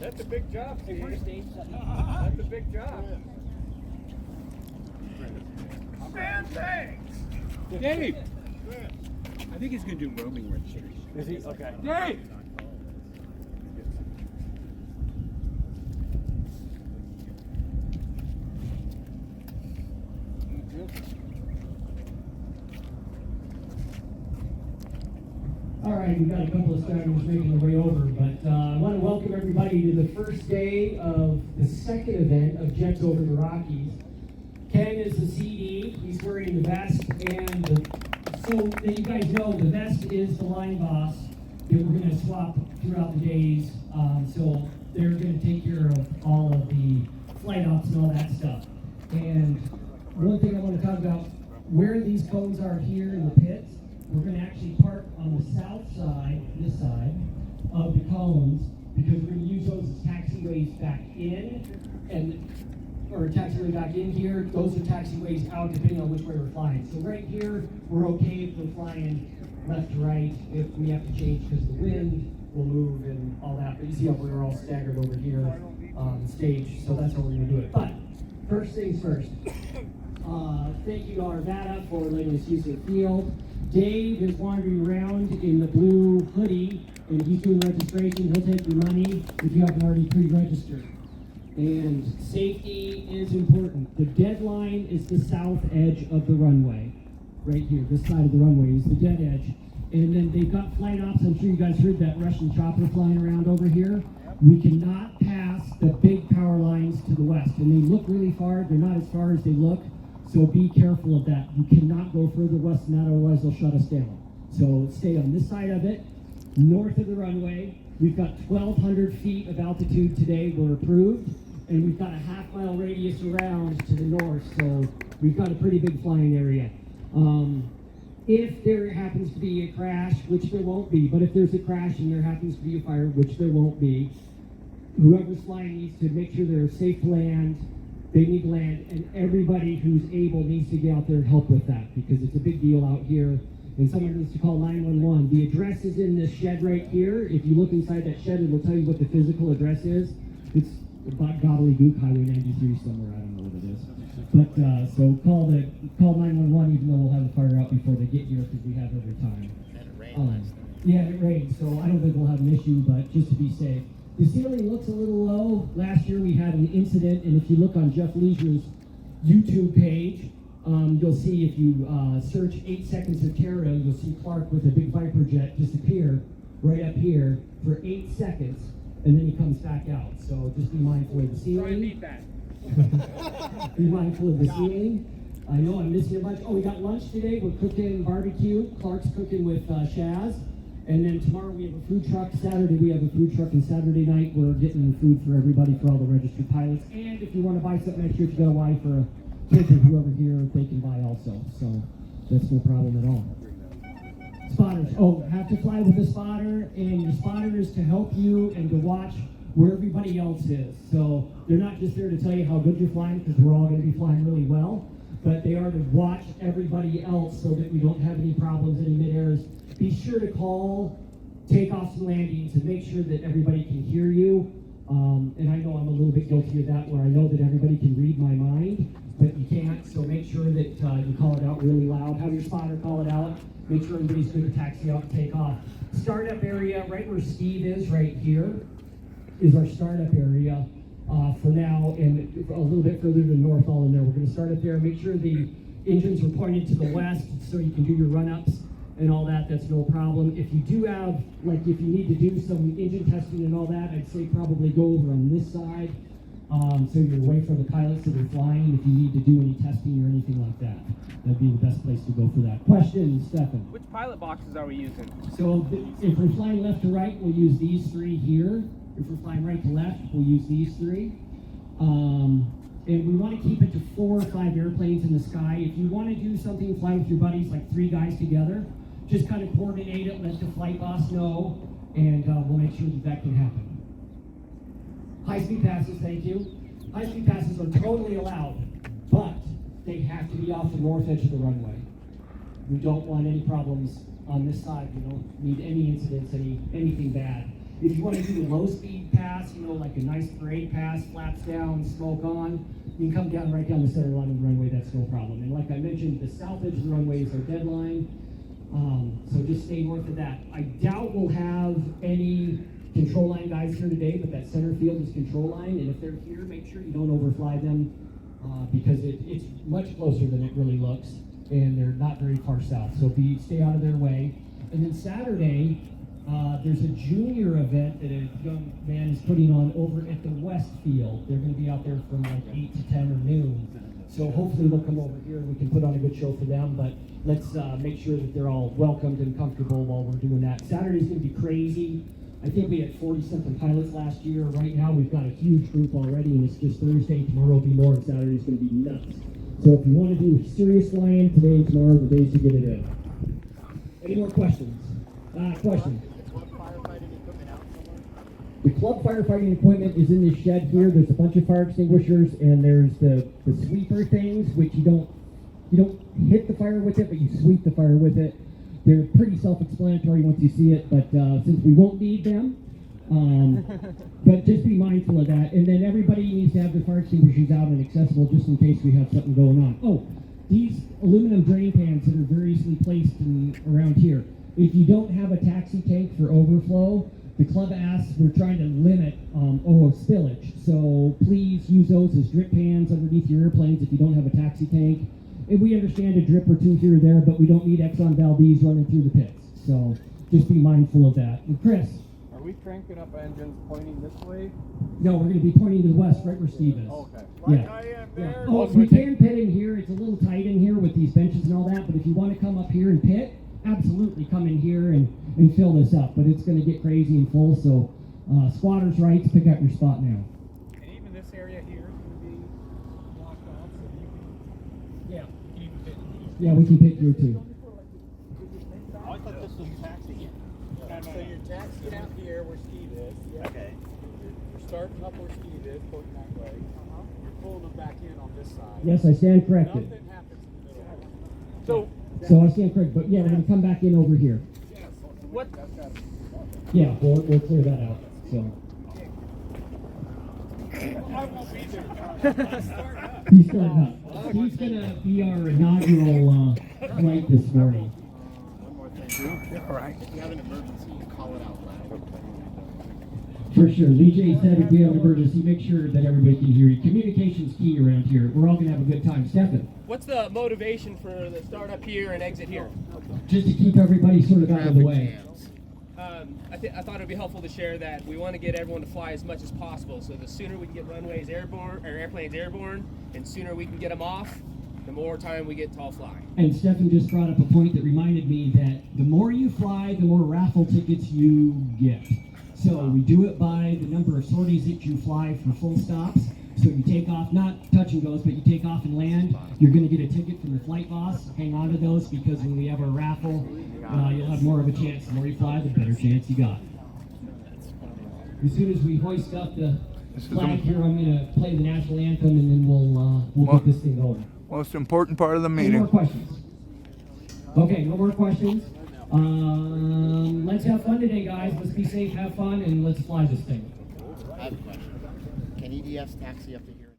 That's a big job, Steve. First stage. That's a big job. Man, thanks. Dave! I think he's going to do roaming registration. Is he? Okay. Dave! All right, we've got a couple of starters making their way over, but I want to welcome everybody to the first day of the second event of Jets Over the Rockies. Ken is the CD, he's wearing the vest, and so that you guys know, the vest is the line boss that we're going to swap throughout the days, so they're going to take care of all of the flight ops and all that stuff. And one thing I want to talk about, where these cones are here in the pits, we're going to actually park on the south side, this side, of the cones, because we're going to use those as taxiways back in, or taxiway back in here. Those are taxiways out depending on which way we're flying. So right here, we're okay if we're flying left to right. If we have to change because of the wind, we'll move and all that. But you see how we're all staggered over here on the stage, so that's how we're going to do it. But first things first. Thank you to Arvada for letting us use their field. Dave is wandering around in the blue hoodie, and he's doing registration. He'll take your money if you haven't already pre-registered. And safety is important. The deadline is the south edge of the runway. Right here, this side of the runway is the dead edge. And then they've got flight ops. I'm sure you guys heard that Russian chopper flying around over here. We cannot pass the big power lines to the west. And they look really far. They're not as far as they look. So be careful of that. You cannot go further west than that, otherwise they'll shut us down. So stay on this side of it. North of the runway, we've got 1,200 feet of altitude today. We're approved. And we've got a half-mile radius around to the north. So we've got a pretty big flying area. If there happens to be a crash, which there won't be, but if there's a crash and there happens to be a fire, which there won't be, whoever's flying needs to make sure they're safe to land. They need to land, and everybody who's able needs to get out there and help with that, because it's a big deal out here, and someone needs to call 911. The address is in this shed right here. If you look inside that shed, it'll tell you what the physical address is. It's about Gobbledygook Highway 93 somewhere. I don't know what it is. But so call 911, even though we'll have the fire out before they get here, because we have every time. And it rained. Yeah, it rained, so I don't think we'll have an issue, but just to be safe. The ceiling looks a little low. Last year we had an incident, and if you look on Jeff Leisure's YouTube page, you'll see if you search 8 seconds of terror, you'll see Clark with a big Viper jet disappear right up here for 8 seconds, and then he comes back out. So just be mindful of the ceiling. Be mindful of the ceiling. I know I'm missing a bunch. Oh, we got lunch today. We're cooking barbecue. Clark's cooking with Shaz. And then tomorrow we have a food truck. Saturday we have a food truck, and Saturday night we're getting food for everybody, for all the registered pilots. And if you want to buy something extra, if you got a wife or a kid or whoever here, they can buy also. So that's no problem at all. Spotters. Oh, have to fly with a spotter, and your spotter is to help you and to watch where everybody else is. So they're not just there to tell you how good you're flying, because we're all going to be flying really well, but they are to watch everybody else so that we don't have any problems, any mid-airs. Be sure to call takeoffs and landings and make sure that everybody can hear you. And I know I'm a little bit guilty of that, where I know that everybody can read my mind, but you can't. So make sure that you call it out really loud. Have your spotter call it out. Make sure everybody's good to taxi out and take off. Startup area, right where Steve is, right here, is our startup area for now, and a little bit further to the north, all in there. We're going to start up there. Make sure the engines are pointed to the west so you can do your run-ups and all that. That's no problem. If you do have, like, if you need to do some engine testing and all that, I'd say probably go over on this side, so you're away from the pilots that are flying. If you need to do any testing or anything like that, that'd be the best place to go for that. Questions, Stefan? Which pilot boxes are we using? So if we're flying left to right, we'll use these 3 here. If we're flying right to left, we'll use these 3. And we want to keep it to 4 or 5 airplanes in the sky. If you want to do something, fly with your buddies, like 3 guys together, just kind of coordinate it, let the flight boss know, and we'll make sure that that can happen. High-speed passes, thank you. High-speed passes are totally allowed, but they have to be off the north edge of the runway. We don't want any problems on this side. We don't need any incidents, anything bad. If you want to do the low-speed pass, you know, like a nice parade pass, flaps down, smoke on, you can come down right down the center line of the runway. That's no problem. And like I mentioned, the south edge of the runway is our deadline. So just stay north of that. I doubt we'll have any control line guys here today, but that center field is control line, and if they're here, make sure you don't overfly them because it's much closer than it really looks, and they're not very far south. So stay out of their way. And then Saturday, there's a junior event that a young man is putting on over at the west field. They're going to be out there from like 8 to 10 or noon. So hopefully they'll come over here and we can put on a good show for them. But let's make sure that they're all welcomed and comfortable while we're doing that. Saturday's going to be crazy. I think we had 40-something pilots last year. Right now we've got a huge group already, and it's just Thursday. Tomorrow will be more, and Saturday's going to be nuts. So if you want to do serious flying, today and tomorrow are the days to get it in. Any more questions? Question. The club firefighting equipment is in this shed here. There's a bunch of fire extinguishers, and there's the sweeper things, which you don't hit the fire with it, but you sweep the fire with it. They're pretty self-explanatory once you see it, but since we won't need them, but just be mindful of that. And then everybody needs to have their fire extinguishers out and accessible just in case we have something going on. Oh, these aluminum drain pans that are variously placed around here. If you don't have a taxi tank for overflow, the club asks, we're trying to limit spillage. So please use those as drip pans underneath your airplanes if you don't have a taxi tank. And we understand a drip or two here or there, but we don't need Exxon Valdez running through the pits. So just be mindful of that. And Chris? Are we cranking up engines pointing this way? No, we're going to be pointing to the west, right where Steve is. Okay. Yeah. I am Yeah. there. Oh, we can pit in here. It's a little tight in here with these benches and all that, but if you want to come up here and pit, absolutely come in here and fill this up. But it's going to get crazy and full, so squatters' rights, pick out your spot now. And even this area here is going to be blocked off, so you can even fit in here. Yeah, we can pit here too. Oh, I thought this was taxiing. So you're taxiing out here where Steve is. Okay. You're starting up where Steve is, pointing that way. You're pulling them back in on this side. Yes, I stand corrected. Nothing happens in the middle. So I stand corrected, but yeah, we're going to come back in over here. What? Yeah, we'll clear that out. So. I won't be there. He's starting up. He's going to be our inaugural flight this morning. One more thing. All right. If you have an emergency, call it out loud. For sure. Lee J said if we have an emergency, make sure that everybody can hear you. Communication's key around here. We're all going to have a good time. Stefan? What's the motivation for the start up here and exit here? Just to keep everybody sort of out of the way. I thought it would be helpful to share that we want to get everyone to fly as much as possible. So the sooner we can get runways airborne or airplanes airborne, and sooner we can get them off, the more time we get to all fly. And Stefan just brought up a point that reminded me that the more you fly, the more raffle tickets you get. So we do it by the number of sorties that you fly for full stops. So you take off, not touch and goes, but you take off and land, you're going to get a ticket from the flight boss. Hang on to those because when we have our raffle, you'll have more of a chance. The more you fly, the better chance you got. As soon as we hoist up the flag here, I'm going to play the national anthem and then we'll get this thing going. Most important part of the Any more meeting. questions? Okay, no more questions. Let's have fun today, guys. Let's be safe, have fun, and let's fly this thing. I have a question. Can EDS taxi up to here?